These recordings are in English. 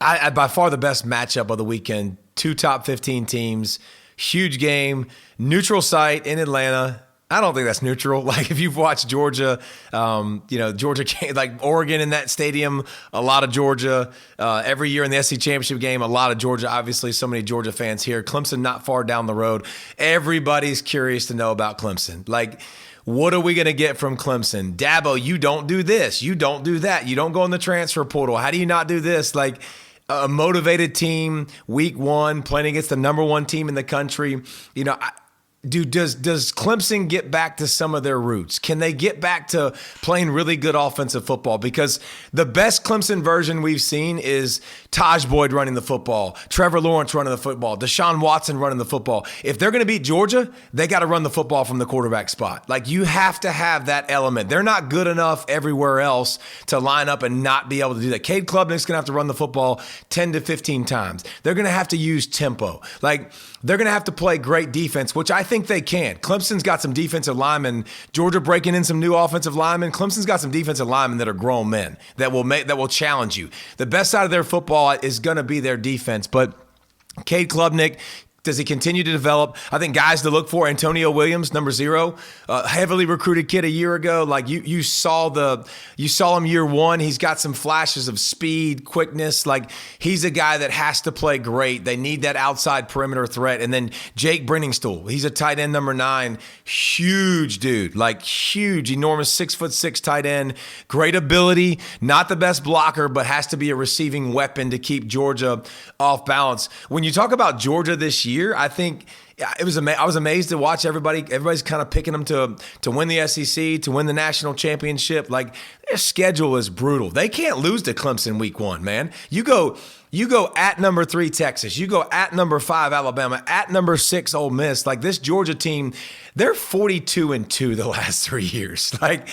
By far the best matchup of the weekend. Two top 15 teams, huge game, neutral site in Atlanta. I don't think that's neutral. Like if you've watched Georgia, Georgia, like Oregon in that stadium, a lot of Georgia. Every year in the SEC championship game, a lot of Georgia. Obviously, so many Georgia fans here. Clemson not far down the road. Everybody's curious to know about Clemson. Like, what are we going to get from Clemson? Dabo, you don't do this. You don't do that. You don't go in the transfer portal. How do you not do this? Like, a motivated team, week one, playing against the number one team in the country. Does Clemson get back to some of their roots? Can they get back to playing really good offensive football? Because the best Clemson version we've seen is Taj Boyd running the football, Trevor Lawrence running the football, Deshaun Watson running the football. If they're going to beat Georgia, they got to run the football from the quarterback spot. Like, you have to have that element. They're not good enough everywhere else to line up and not be able to do that. Cade Klubnik's going to have to run the football 10 to 15 times. They're going to have to use tempo. Like, they're going to have to play great defense, which I think they can. Clemson's got some defensive linemen. Georgia breaking in some new offensive linemen. Clemson's got some defensive linemen that are grown men that will challenge you. The best side of their football is going to be their defense. But Cade Klubnik, does he continue to develop? I think guys to look for, Antonio Williams, number 0, heavily recruited kid a year ago. Like you saw him year one. He's got some flashes of speed, quickness. Like, he's a guy that has to play great. They need that outside perimeter threat. And then Jake Brenningstool, he's a tight end, number 9, huge dude, like huge, enormous 6'6" tight end, great ability, not the best blocker, but has to be a receiving weapon to keep Georgia off balance. When you talk about Georgia this year, I think I was amazed to watch everybody. Everybody's kind of picking them to win the SEC, to win the national championship. Like, their schedule is brutal. They can't lose to Clemson week 1, man. You go at number 3 Texas. You go at number 5 Alabama. At number 6 Ole Miss. Like, this Georgia team, they're 42-2 the last 3 years. Like,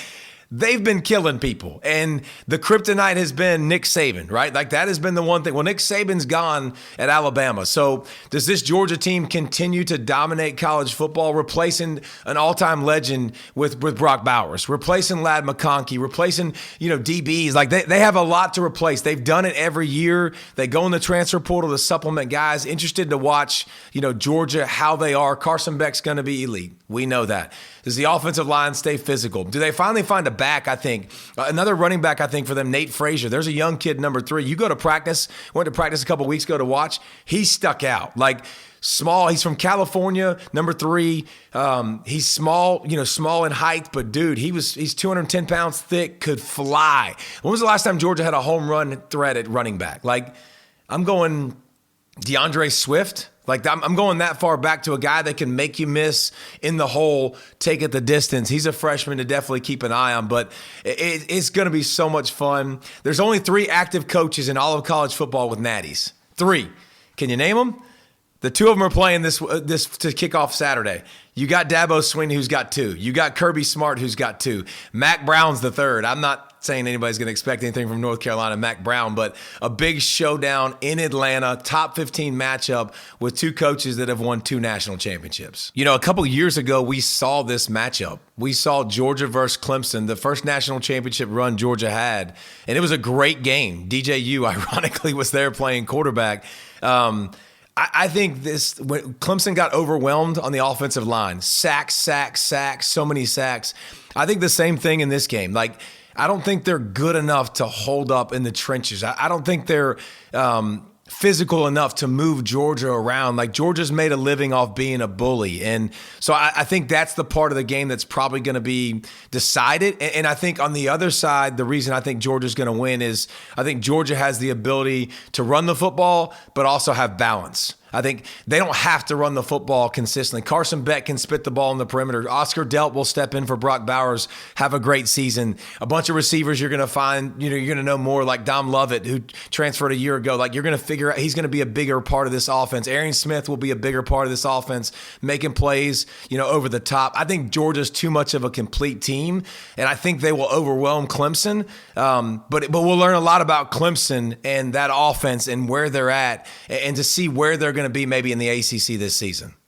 they've been killing people. And the kryptonite has been Nick Saban, right? Like, that has been the one thing. Well, Nick Saban's gone at Alabama. So does this Georgia team continue to dominate college football, replacing an all-time legend with Brock Bowers, replacing Ladd McConkey, replacing, DBs? Like, they have a lot to replace. They've done it every year. They go in the transfer portal to supplement guys. Interested to watch, Georgia, how they are. Carson Beck's going to be elite. We know that. Does the offensive line stay physical? Do they finally find a back, I think? Another running back, I think, for them, Nate Frazier. There's a young kid, number 3. You go to practice, went to practice a couple weeks ago to watch. He stuck out. Like, small. He's from California, number 3. He's small, small in height, but dude, he's 210 pounds thick, could fly. When was the last time Georgia had a home run threat at running back? Like, I'm going DeAndre Swift. Like, I'm going that far back to a guy that can make you miss in the hole, take it the distance. He's a freshman to definitely keep an eye on, but it's going to be so much fun. There's only 3 active coaches in all of college football with natties. 3. Can you name them? The 2 of them are playing this to kick off Saturday. You got Dabo Swinney, who's got 2. You got Kirby Smart, who's got 2. Mac Brown's the 3rd. I'm not saying anybody's going to expect anything from North Carolina, Mac Brown, but a big showdown in Atlanta, top 15 matchup with 2 coaches that have won 2 national championships. A couple years ago, we saw this matchup. We saw Georgia versus Clemson, the first national championship run Georgia had, and it was a great game. DJU, ironically, was there playing quarterback. I think when Clemson got overwhelmed on the offensive line, sacks, so many sacks. I think the same thing in this game. Like, I don't think they're good enough to hold up in the trenches. I don't think they're physical enough to move Georgia around. Like, Georgia's made a living off being a bully. And so I think that's the part of the game that's probably going to be decided. And I think on the other side, the reason I think Georgia's going to win is I think Georgia has the ability to run the football, but also have balance. I think they don't have to run the football consistently. Carson Beck can spit the ball in the perimeter. Oscar Delp will step in for Brock Bowers, have a great season. A bunch of receivers you're going to find, you're going to know more, like Dom Lovett, who transferred a year ago. Like, you're going to figure out he's going to be a bigger part of this offense. Arian Smith will be a bigger part of this offense, making plays, over the top. I think Georgia's too much of a complete team, and I think they will overwhelm Clemson. But we'll learn a lot about Clemson and that offense and where they're at, and to see where they're going to be maybe in the ACC this season.